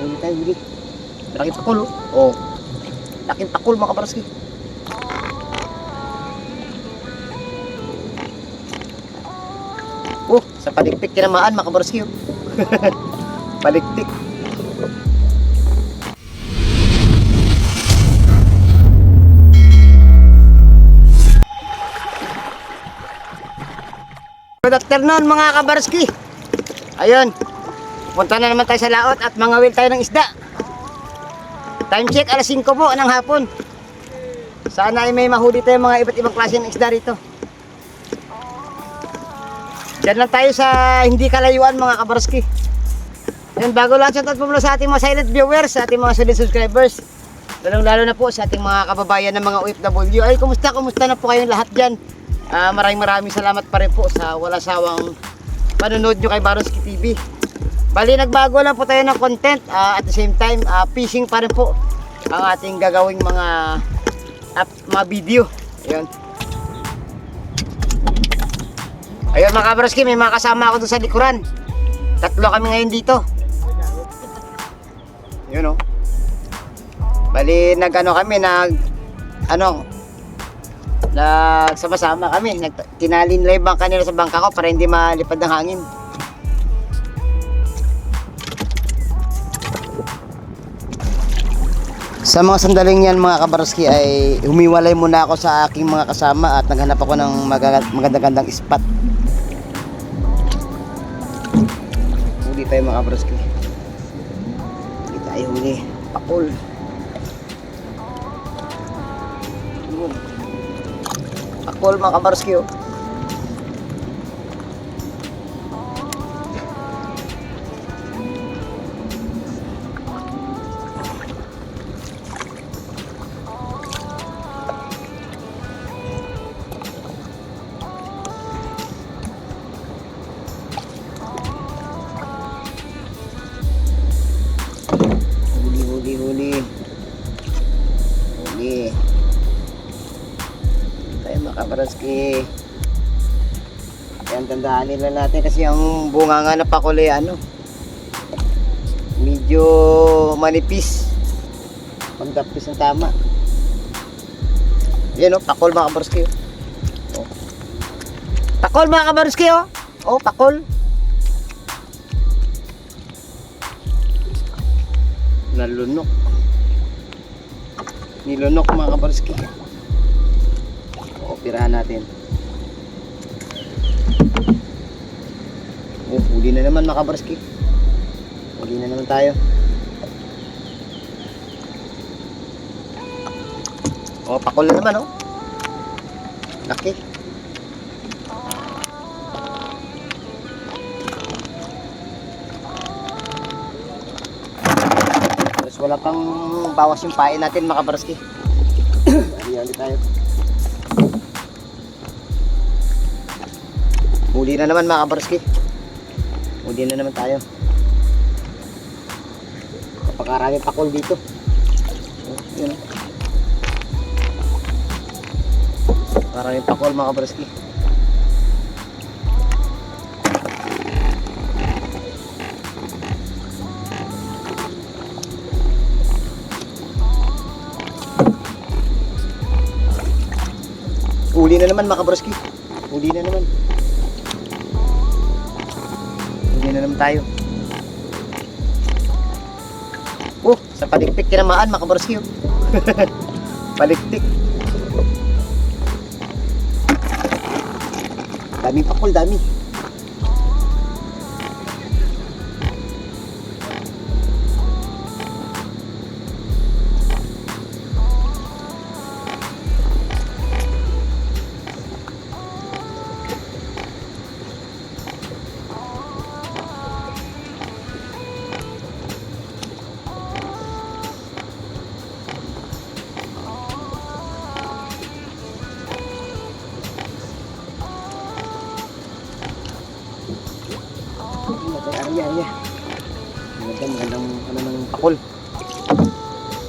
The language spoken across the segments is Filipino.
Huli tayo, huli. Laking pakul, oh. Laking pakul mga kabarski. Sa palikpik tinamaan mga kabarski. Palikpik. Good afternoon mga kabarski. Ayun. Punta na naman tayo sa laot at mangawil tayo ng isda. Time check alas 5 po ng hapon. Sana ay may mahuli tayo mga iba't ibang klase ng isda rito. Diyan lang tayo sa hindi kalayuan mga kabarski. Ayun, bago lang shoutout po mula sa ating mga silent viewers, sa ating mga solid subscribers. Lalong-lalo na po sa ating mga kababayan ng mga OFW. Ay, kumusta na po kayong lahat dyan? Maraming salamat pa rin po sa wala sawang panonood nyo kay Baronski TV. Bali, nagbago lang po tayo ng content. At the same time, fishing pa rin po ang ating gagawing mga video. Ayun mga kabarski, may mga kasama ako doon sa likuran. 3 kami ngayon dito. Yun o. Bali, nagsama-sama kami. Tinalin lang yung kanila sa bangka ko para hindi malipad ng hangin. Sa mga sandaling yan mga kabarski ay humiwalay muna ako sa aking mga kasama at naghanap ako ng magandang spot. Huli tayo mga kabarski. Huli tayo, huli. Pakul. Pakul mga kabarski oh. Huli tayo mga kabarski. Ayan, tandaan nila natin kasi ang bunga nga na pakuli medyo manipis pagdapis ng tama. Yan pakul mga kabarski oh. Pakul mga kabarski oh, pakul. Nilunok mga kabarski. Pirahan natin. Huli na naman mga kabarski. Huli na naman tayo. Pakul na naman laki. Wala pang bawas yung pain natin mga kabarski. Hali tayo. Huli na naman mga kabarski. Huli na naman tayo. Kapakarami pakul dito. Yun Maraming pakul mga kabarski. Huli na naman mga kabarski. Huli na naman. Huli na naman tayo. Sa palikpik tinamaan mga kabarski. Palikpik. Daming pakul, dami. Magandang ng pakul.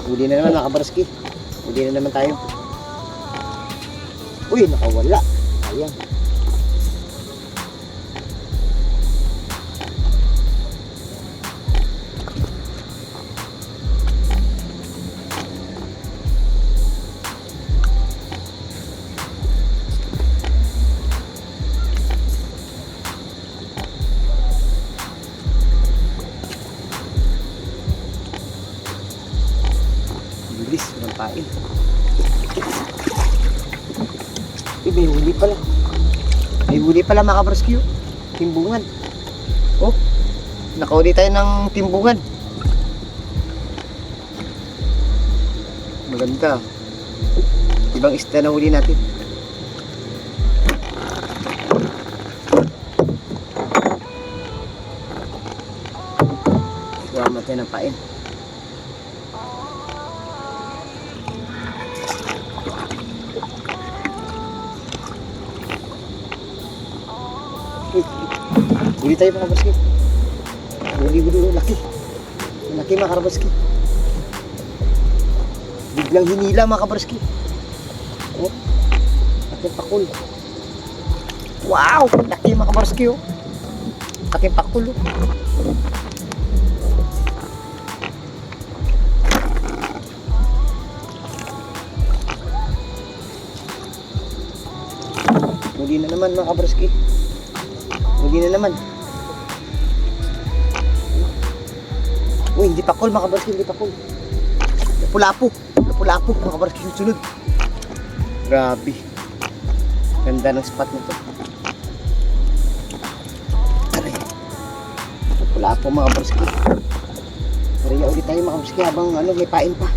Huli na naman mga kabarski. Huli na naman tayo. Uy, nakawala. Ayan. ng pain. May huli pala. May huli pala mga kabarski. Timbungan. Oh, nakahuli tayo ng timbungan. Maganda. Ibang isda na huli natin. Kuha tayo ng pain. Huli tayo mga kabarski. Huli, laki. Laki mga kabarski. Biglang hinila mga kabarski. Oh, laki pakul. Wow, laki mga kabarski oh. Laki pakul oh. Huli na naman mga kabarski. Huli na naman. Uy, hindi pakul mga kabarski, hindi pakul. Lapu-lapu mga kabarski yung sunod. Grabe. Ganda ng spot nito. Lapu-lapu mga kabarski. Mariya ulit tayo mga kabarski habang may pain pa.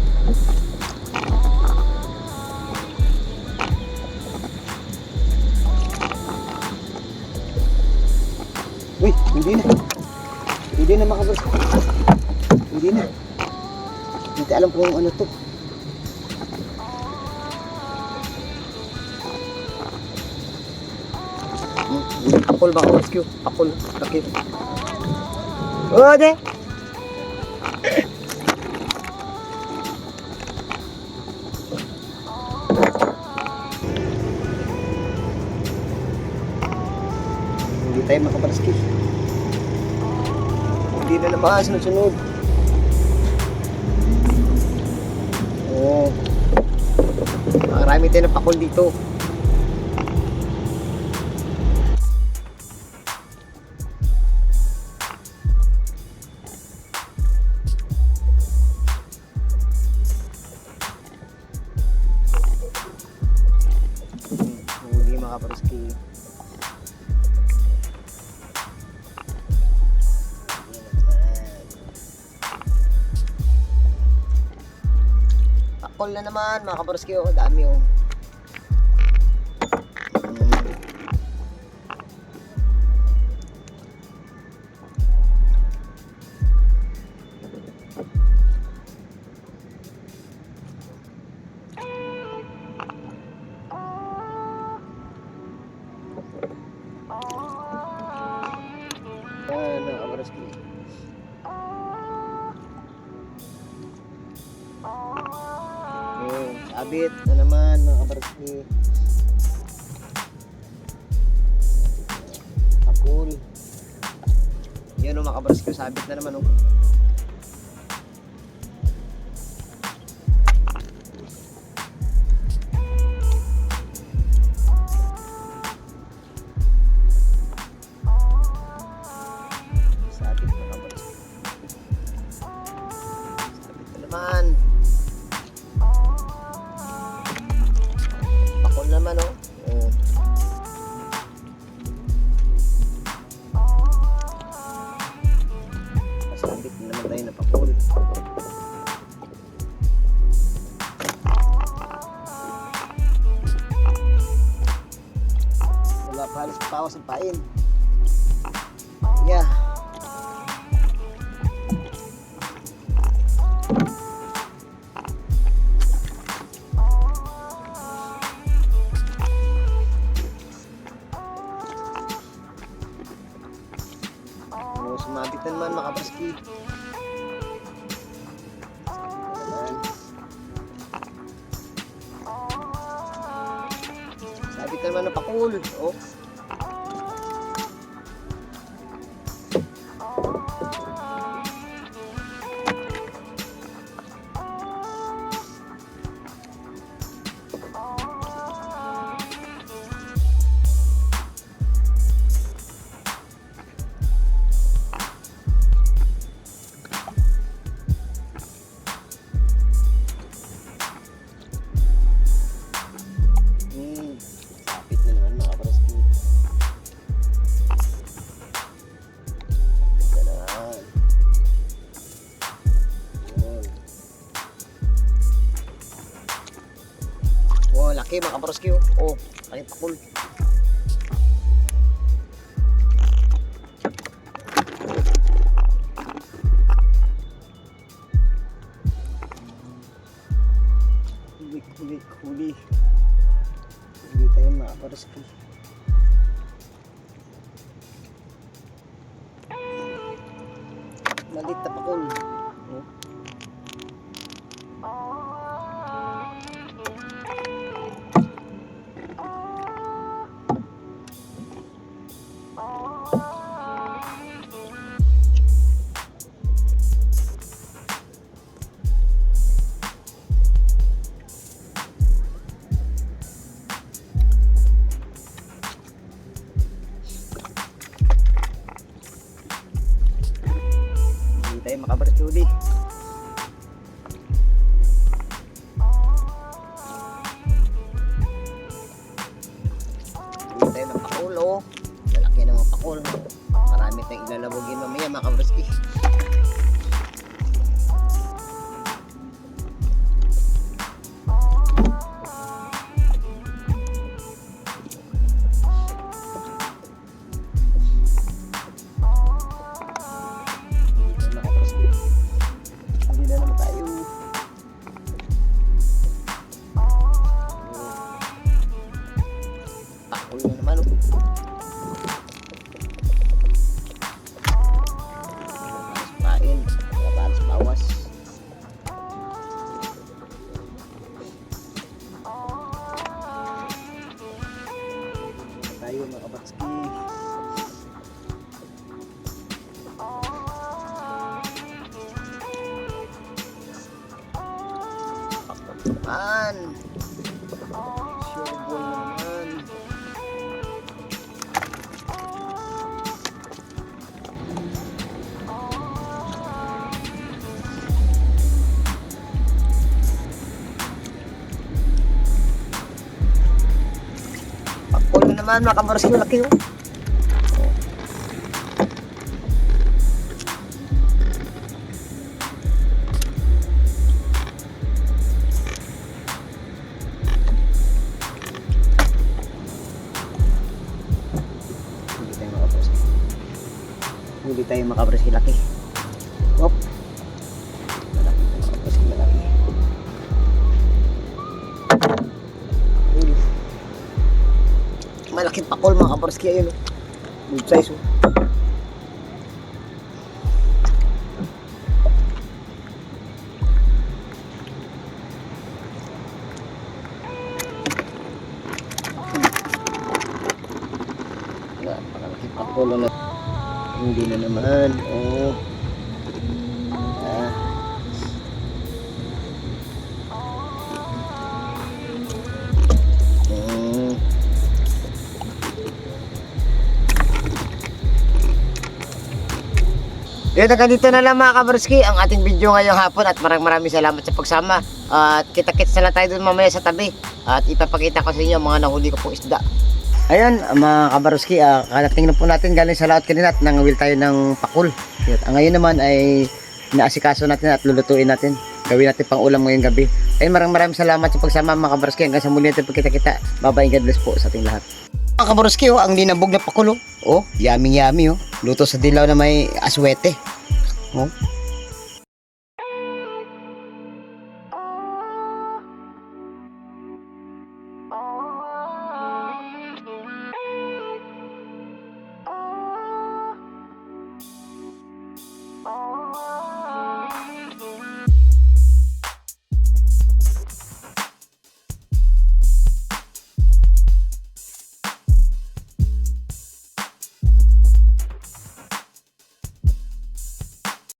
Uy, hindi na. Hindi na mga kabarski. Hindi na. Hindi alam kung ano to. Pakul mga kabarski. Pakul. Laki. Oh, de. Hindi tayo mga kabarski. Hindi na naman sunod-sunod. Oh. Marami tayo ng pakul dito. Huli mga kabarski. Pakul na naman mga kabarski oh, dami oh. Ayan mga kabarski. Abit na naman mga kabarski. Pakul. Yan o mga kabarski, sabit na naman o. Sabit na kabarski. Sabit na naman. Naman oh. Masabit na naman tayo na pakul. Wala pa halos pawas ang pain. Yeah. Sumabit na naman mga kabarski. Sabit na naman na pakul. Oh. laki mga kabaroski. Oh, laki pakul. Huli tayo mga kabaroski. Malit na pakul. Oh. Hindi tayo makabaroski huli. Hindi tayo ng pakul. Oh. Lalaki ng mga pakul. Marami tayong ilalabogin mamaya mga kabaroski. Hindi na naman tayo. Pakul na naman. Pain, balas bawas. Tayo mga kabatski. Naman. Sure ball naman. Pakul na naman mga kabaroski, laki oh. Hindi tayo makabaroski, laki. Hop. Malaki tayo makabaroski, malaki. Malaking pakul mga kabaroski, ayun oh. Good size oh. Napakalaking pakul na. Hindi na naman. Oh. Ah. Yun, hanggang dito na lang mga kabaroski ang ating video ngayong hapon at maraming salamat sa pagsama. At kita-kits na lang tayo dun mamaya sa tabi at ipapakita ko sa inyo mga nahuli ko pong isda. Ayan mga kabaroski, kalating na po natin galing sa laot kanina at nangawil tayo ng pakul. At ngayon naman ay naasikaso natin at lulutuin natin. Gawin natin pang ulam ngayong gabi. Ayun, maraming salamat sa pagsama mga kabaroski. Hanggang sa muli natin pagkita-kita. Bye-bye, God bless po sa ating lahat. Mga kabaroski, oh, ang linabog na pakul. Oh, yummy oh. Luto sa dilaw na may aswete. Oh.